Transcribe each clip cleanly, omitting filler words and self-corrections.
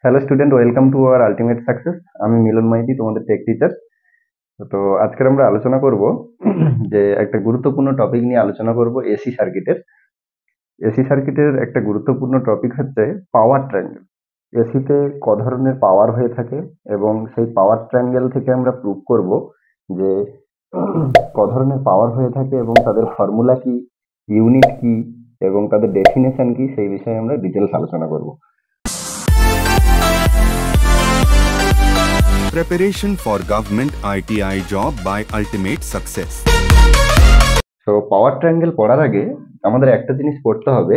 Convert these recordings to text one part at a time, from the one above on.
Hello student, welcome to our ultimate success. আমি মিলন মাইতি, তোমাদের take teacher. তো আজকের আমরা আলোচনা করব যে একটা গুরুত্বপূর্ণ টপিক নিয়ে আলোচনা করব এসি সার্কিটের। এসি সার্কিটের একটা গুরুত্বপূর্ণ টপিক হচ্ছে পাওয়ার ট্রায়াঙ্গেল। এসিতে ক ধরনের পাওয়ার হয়ে থাকে এবং সেই পাওয়ার ট্রায়াঙ্গেল থেকে আমরা প্রুভ করব যে ক ধরনের পাওয়ার হয়ে থাকে এবং তাদের ফর্মুলা কি, ইউনিট কি এবং তাদের ডেফিনেশন কি, সেই বিষয়ে আমরা ডিটেলস আলোচনা করব। Preparation for Government ITI job by Ultimate Success. তো পাওয়ার ট্রায়াঙ্গেল পড়ার আগে আমাদের একটা জিনিস পড়তে হবে।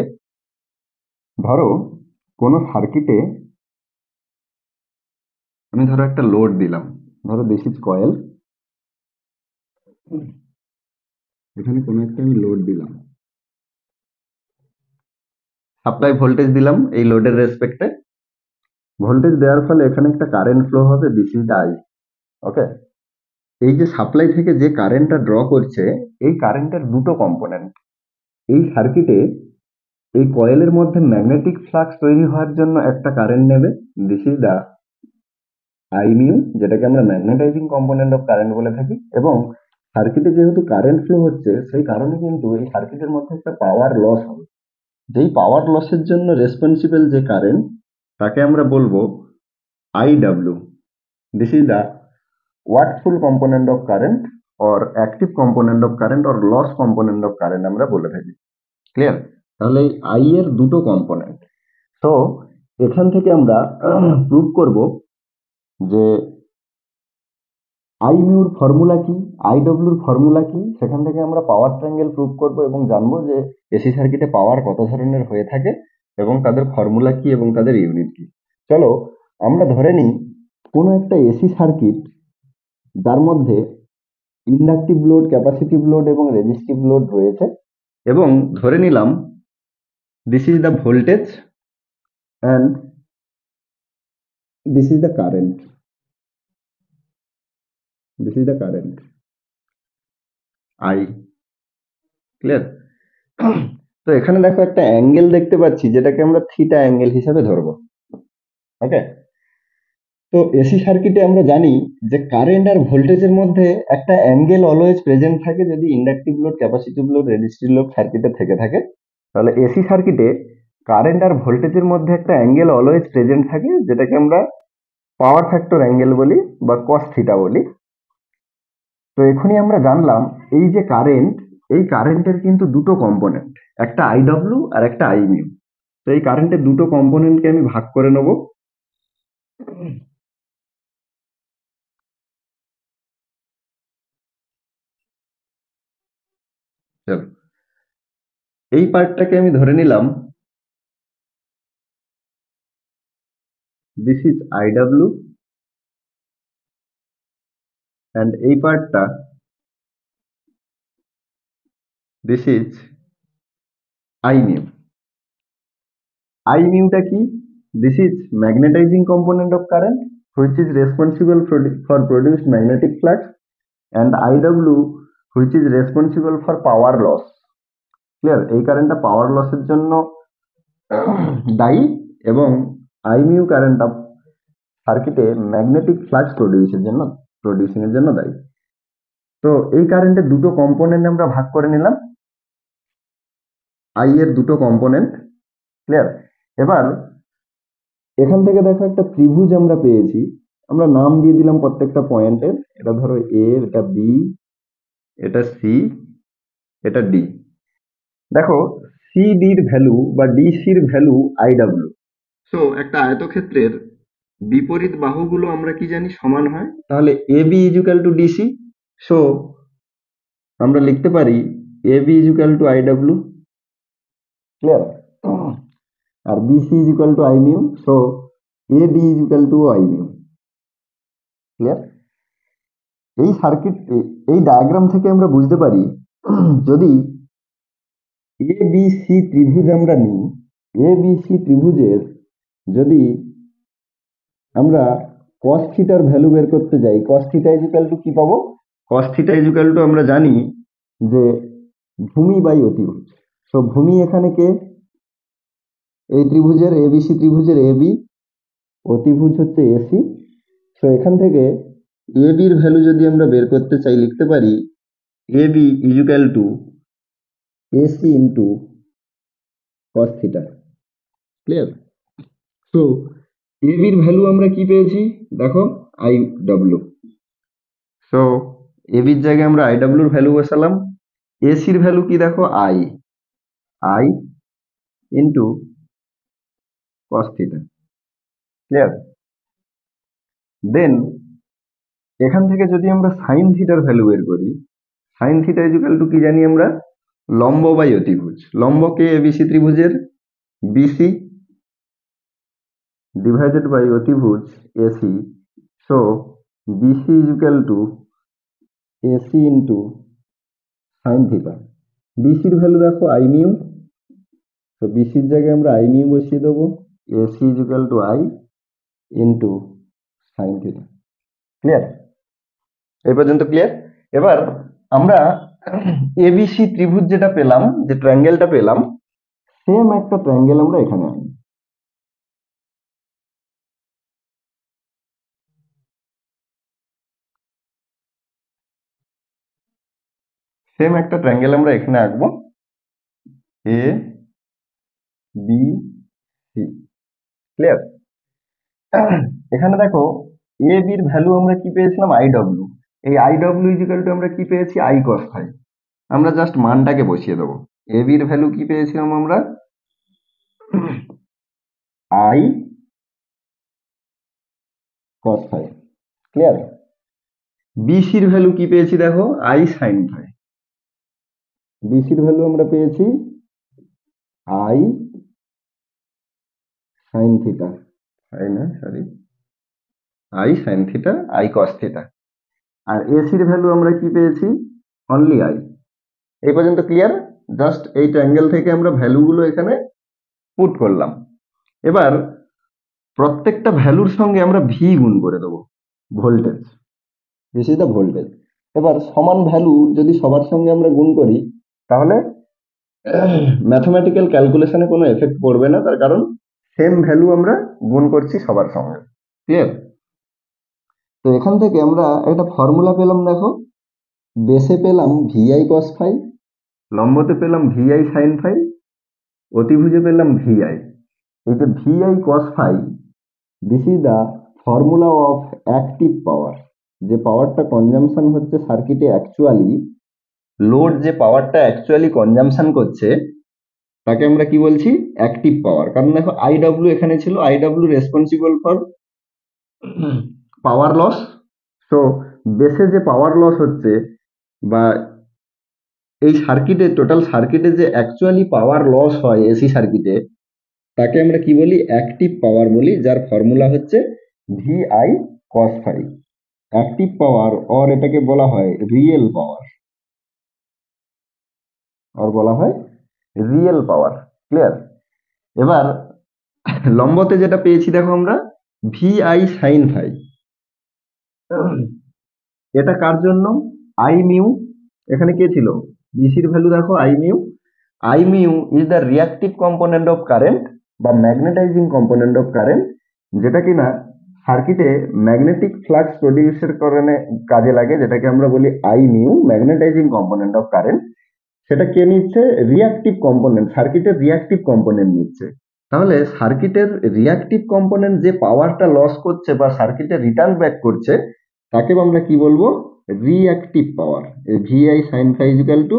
ধরো কোনো সার্কিটে আমি একটা লোড দিলাম। ধরো দিস ইজ কয়েল। এখানে কোনো একটা আমি লোড দিলাম, সাপ্লাই ভোল্টেজ দিলাম এই লোডের রেসপেক্টে। ভোল্টেজ দেওয়ার ফলে এখানে একটা কারেন্ট ফ্লো হবে, দিস ইজ দ্য আই। ওকে, এই যে সাপ্লাই থেকে যে কারেন্টটা ড্র করছে, এই কারেন্টের দুটো কম্পোনেন্ট। এই সার্কিটে এই কয়েলের মধ্যে ম্যাগনেটিক ফ্লাক্স তৈরি হওয়ার জন্য একটা কারেন্ট নেবে, this is the I mu, যেটাকে আমরা ম্যাগনেটাইজিং কম্পোনেন্ট অফ কারেন্ট বলে থাকি। এবং সার্কিটে যেহেতু কারেন্ট ফ্লো হচ্ছে, সেই কারণে কিন্তু এই সার্কিটের মধ্যে একটা পাওয়ার লস হবে। যেই পাওয়ার লসের জন্য রেসপন্সিবল যে কারেন্ট, তাকে আমরা বলবো I W. This is the wattful component of current or active component of current or loss component of current আমরা বলে থাকি। ক্লিয়ার? তাহলে এই আই এর দুটো কম্পোনেন্ট। তো এখান থেকে আমরা প্রুভ করব যে আই মিউর ফর্মুলা কি, আই ডব্লিউর ফর্মুলা কি। সেখান থেকে আমরা পাওয়ার ট্রায়াঙ্গেল প্রুভ করব এবং জানবো যে এসি সার্কিটে পাওয়ার কত ধরনের হয়ে থাকে এবং তাদের ফর্মুলা কি এবং তাদের ইউনিট কি। চলো আমরা ধরে নিই কোনো একটা এসি সার্কিট যার মধ্যে ইন্ডাকটিভ লোড, ক্যাপাসিটিভ লোড এবং রেজিস্টিভ লোড রয়েছে, এবং ধরে নিলাম this is the voltage and this is the current. This is the current I. Clear? তো এখানে দেখো একটা অ্যাঙ্গেল দেখতে পাচ্ছি, যেটাকে আমরা থিটা অ্যাঙ্গেল হিসাবে ধরবো। ওকে, তো এসি সার্কিটে আমরা জানি যে কারেন্ট আর ভোল্টেজের মধ্যে একটা অ্যাঙ্গেল অলওয়েজ প্রেজেন্ট থাকে যদি inductive load, capacitive load, resistive load সার্কিটে থেকে থাকে। তাহলে এসি সার্কিটে কারেন্ট আর ভোল্টেজের মধ্যে একটা অ্যাঙ্গেল অলওয়েজ প্রেজেন্ট থাকে, যেটাকে আমরা পাওয়ার ফ্যাক্টর অ্যাঙ্গেল বলি বা কস থিটা বলি। তো এখনই আমরা জানলাম এই যে কারেন্ট, এই কারেন্টের কিন্তু দুটো কম্পোনেন্ট, একটা আই ডব্লিউ আর একটা আই মিউ। তো এই কারেন্টের দুটো কম্পোনেন্টকে আমি ভাগ করে নেব। চলো এই পার্টটাকে আমি ধরে নিলাম this is I W, and এই পার্টটা this is I mu. I মিউটা কি? This is magnetizing component of current which is responsible for produced magnetic flux, and IW which is responsible for power loss. Clear? এই কারেন্টটা পাওয়ার লসের জন্য দায়ী এবং আই মিউ কারেন্টটা সার্কিটে ম্যাগনেটিক ফ্লাক্স প্রডিউসিং এর জন্য দায়ী। তো এই কারেন্টের দুটো কম্পোনেন্ট আমরা ভাগ করে নিলাম, আই এর দুটো কম্পোনেন্ট। ক্লিয়ার? এবার এখান থেকে দেখো একটা ত্রিভুজ আমরা পেয়েছি, আমরা নাম দিয়ে দিলাম প্রত্যেকটা পয়েন্টের। এটা ধরো এ, এটা বি, এটা সি, এটা ডি। দেখো সিডির ভ্যালু বা ডিসির ভ্যালু আই ডাব্লিউ। সো একটা আয়তক্ষেত্রের বিপরীত বাহুগুলো আমরা কি জানি সমান হয়, তাহলে A B equal to DC. So আমরা লিখতে পারি A B equal to I W. Clear? আর BC equal to I mu. So A D equal to I mu. Clear? এই সার্কিট, এই ডায়াগ্রাম থেকে আমরা বুঝতে পারি যদি এ বি সি ত্রিভুজ আমরা নিই, এ বি সি ত্রিভুজের যদি আমরা cos থিটার ভ্যালু বের করতে যাই, cos থিটা ইকুয়াল টু কি পাবো? cos থিটা ইকুয়াল টু আমরা জানি যে ভূমি বাই অতিভুজ। সো ভূমি এখানে কে? এই ত্রিভুজের, এবিসি ত্রিভুজের এ বি, অতিভুজ হচ্ছে এসি। তো এখান থেকে এ বির ভ্যালু যদি আমরা বের করতে চাই লিখতে পারি A B equal to AC into cos theta. Clear? তো এ বির ভ্যালু আমরা কি পেয়েছি দেখো আই ডাব্লু। সো এ বির জায়গায় আমরা আই ডাব্লুর ভ্যালু বসালাম। এসির ভ্যালু কি দেখো I I into cos theta. Clear? Then এখান থেকে যদি আমরা সাইন থিটার ভ্যালু বের করি, সাইন থিটা ইকুয়াল টু কি জানি আমরা লম্ব বাই অতিভুজ। লম্বকে এবিসি ত্রিভুজের বিসি ডিভাইডেড বাই অতিভুজ AC. So BC equal to AC into sine theta. বিসির ভ্যালু দেখো আই মিউ। তো বিসির জায়গায় আমরা আই মিউ বসিয়ে দেবো। AC equal to I into sine theta. Clear? এই পর্যন্ত ক্লিয়ার? এবার আমরা এবিসি ত্রিভুজ যেটা পেলাম, যে ট্রায়াঙ্গেলটা পেলাম, সেম একটা ট্রায়াঙ্গেল আমরা এখানে আনি। সেম একটা ট্রায়াঙ্গেল আমরা এখানে আঁকবো, এ বি সি। ক্লিয়ার? এখানে দেখো এ বির ভ্যালু আমরা কি পেয়েছিলাম আই ডব্লিউ। এই আই ডব্লিউ ইকুয়াল টু আমরা কি পেয়েছি আই কস ফাই। আমরা জাস্ট মানটাকে বসিয়ে দেবো। এ বির ভ্যালু কি পেয়েছিলাম আমরা আই কস ফাই। ক্লিয়ার? বিসির ভ্যালু কি পেয়েছি দেখো আই সাইন ফাই। বিসির ভ্যালু আমরা পেয়েছি আই সাইন থিটা। আই না sorry, I sine theta I cos theta. আর এসির ভ্যালু আমরা কি পেয়েছি অনলি আই। এই পর্যন্ত ক্লিয়ার? জাস্ট এই ট্রায়াঙ্গেল থেকে আমরা ভ্যালুগুলো এখানে পুট করলাম। এবার প্রত্যেকটা ভ্যালুর সঙ্গে আমরা ভি গুণ করে দেবো, voltage. This is the voltage. এবার সমান ভ্যালু যদি সবার সঙ্গে আমরা গুণ করি তাহলে ম্যাথমেটিক্যাল ক্যালকুলেশনে কোনো এফেক্ট পড়বে না, তার কারণ সেম ভ্যালু আমরা গুণ করছি সবার সঙ্গে। ক্লিয়ার? তো এখান থেকে আমরা একটা ফর্মুলা পেলাম দেখো, বেসে পেলাম ভিআই কস ফাই, লম্বতে পেলাম ভিআই সাইন ফাই, অতিভুজে পেলাম ভিআই। এই যে V I cos phi, this is the formula of active power. যে পাওয়ারটা কনজাম্পশন হচ্ছে সার্কিটে অ্যাকচুয়ালি, লোড যে পাওয়ারটা অ্যাকচুয়ালি কনজাম্পশন করছে তাকে আমরা কি বলছি অ্যাক্টিভ পাওয়ার। কারণ দেখো আই ডাব্লিউ এখানে ছিল, I W responsible for power loss. So বেসে যে পাওয়ার লস হচ্ছে বা এই সার্কিটে টোটাল সার্কিটে যে অ্যাকচুয়ালি পাওয়ার লস হয় এসি সার্কিটে, তাকে আমরা কি বলি অ্যাক্টিভ পাওয়ার বলি, যার ফর্মুলা হচ্ছে V I cos phi. Active power or এটাকে বলা হয় রিয়েল পাওয়ার, আর বলা হয় রিয়েল পাওয়ার। ক্লিয়ার? এবার লম্বতে যেটা পেয়েছি দেখো আমরা ভিআই সাইন ফাই। এটা কার জন্য আই মিউ। এখানে কে ছিল বিসির ভ্যালু দেখো I mu. I mu is the reactive component of current বা ম্যাগনেটাইজিং কম্পোনেন্ট অফ কারেন্ট, যেটা কিনা সার্কিটে ম্যাগনেটিক ফ্লাক্স প্রডিউসের কারণে কাজে লাগে, যেটাকে আমরা বলি I mu magnetising component of current. সেটা কে নিচ্ছে রিয়াক্টিভ কম্পোনেন্ট, সার্কিটের রিয়াক্টিভ কম্পোনেন্ট নিচ্ছে। তাহলে সার্কিটের রিয়াক্টিভ কম্পোনেন্ট যে পাওয়ারটা লস করছে বা সার্কিটে রিটার্ন ব্যাক করছে তাকে আমরা কি বলবো reactive power. VI sine phi equal to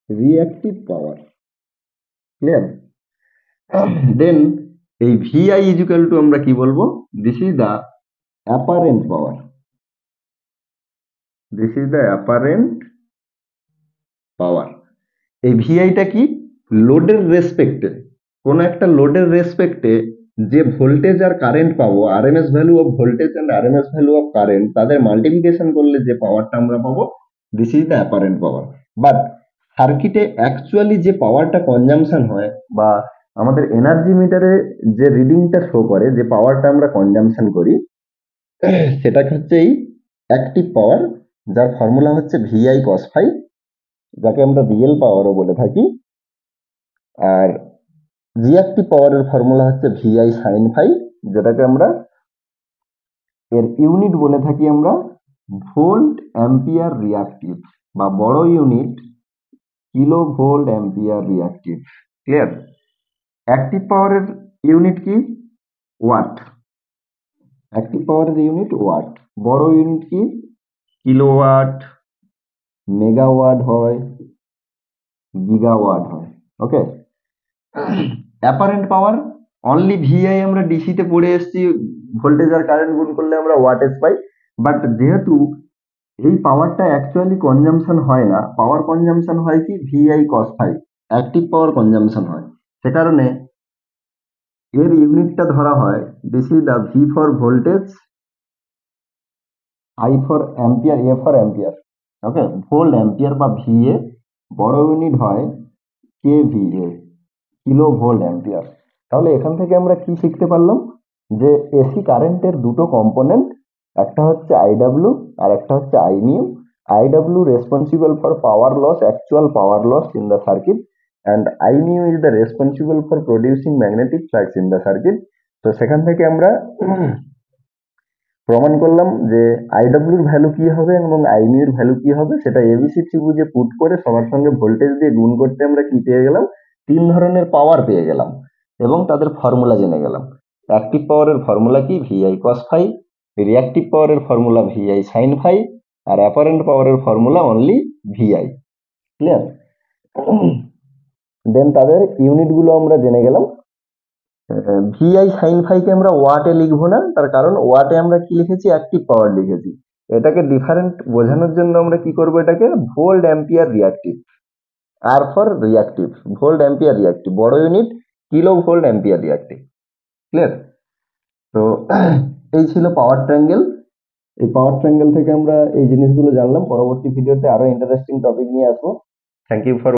reactive power. Clear? Then এই ভিআই ইকুয়াল টু আমরা কি বলবো this is the apparent power. This is the apparent power. এই ভিআইটা কি লোডের রেসপেক্টে, কোন একটা লোডের রেসপেক্টে যে ভোল্টেজ আর কারেন্ট পাবো, RMS value of voltage and RMS value of current, তাদের মাল্টিপ্লিকেশন করলে যে পাওয়ারটা আমরা পাবো this is the apparent power. But সার্কিটে অ্যাকচুয়ালি যে পাওয়ারটা কনজাম্পশন হয় বা আমাদের এনার্জি মিটারে যে রিডিংটা শো করে, যে পাওয়ারটা আমরা কনজাম্পশন করি, সেটা হচ্ছে এই অ্যাক্টিভ পাওয়ার, যার ফর্মুলা হচ্ছে ভিআই কস ফাই, যাকে আমরা রিয়েল পাওয়ারও বলে থাকি। আর রিঅ্যাক্টিভ পাওয়ারের ফর্মুলা হচ্ছে ভিআই সাইন ফাই, যেটাকে আমরা এর ইউনিট বলে থাকি আমরা ভোল্ট অ্যাম্পিয়ার রিঅ্যাক্টিভ, বা বড় unit kilo volt ampere reactive. Clear? Active পাওয়ারের ইউনিট কি? ওয়াট। অ্যাক্টিভ পাওয়ারের ইউনিট ওয়াট। বড় ইউনিট কি? কিলোওয়াট, মেগাওয়াট হয়, গিগাওয়াট হয়। ওকে। অ্যাপারেন্ট পাওয়ার অনলি ভিআই, আমরা ডিসিতে পড়ে এসেছি, ভোল্টেজ আর কারেন্ট গুণ করলে আমরা ওয়াটেজ পাই। বাট যেহেতু এই পাওয়ারটা অ্যাকচুয়ালি কনজাম্পশন হয় না, পাওয়ার কনজাম্পশন হয় কি V I cos phi, active power consumption হয়। সে কারণে এর ইউনিটটা ধরা হয়, this is the V for voltage, I for ampere, A for ampere. Okay, volt ampere বা ভিএ, বড় ইউনিট হয় কেভিএ, কিলো ভোল্ট অ্যাম্পিয়ার। তাহলে এখান থেকে আমরা কি শিখতে পারলাম? যে এসি কারেন্টের দুটো কম্পোনেন্ট, একটা হচ্ছে আইডাব্লিউ আর একটা হচ্ছে I mu. I W responsible for power loss, actual power loss in the circuit, and IMU is the responsible for producing magnetic flux in the circuit. তো সেখান থেকে আমরা প্রমাণ করলাম যে আইডব্লিউর ভ্যালু কি হবে এবং আইমিউর ভ্যালু কি হবে, সেটা এবিসি ত্রিভুজে পুট করে সবার সঙ্গে ভোল্টেজ দিয়ে গুণ করতে আমরা কি পেয়ে গেলাম? তিন ধরনের পাওয়ার পেয়ে গেলাম এবং তাদের ফর্মুলা জেনে গেলাম। অ্যাক্টিভ পাওয়ারের ফর্মুলা কি? V I cos phi. রিঅ্যাক্টিভ পাওয়ারের ফর্মুলা ভিআই সাইন ফাই। আর অ্যাপারেন্ট পাওয়ারের formula only V I. Clear? Then তাদের ইউনিটগুলো আমরা জেনে গেলাম। ভিআই সাইন ফাইকে আমরা ওয়াটে লিখবো না, তার কারণ ওয়াটে আমরা কি লিখেছি? অ্যাক্টিভ পাওয়ার লিখেছি। এটাকে ডিফারেন্ট বোঝানোর জন্য আমরা কি করব? এটাকে ভোল্ট অ্যাম্পিয়ার রিঅ্যাক্টিভ, আর for reactive, volt ampere reactive, বড় unit kilo volt ampere reactive. Clear? তো এই ছিল পাওয়ার ট্রায়াঙ্গেল। এই পাওয়ার ট্রায়াঙ্গেল থেকে আমরা এই জিনিসগুলো জানলাম। পরবর্তী ভিডিওতে আরো ইন্টারেস্টিং টপিক নিয়ে আসবো। Thank you for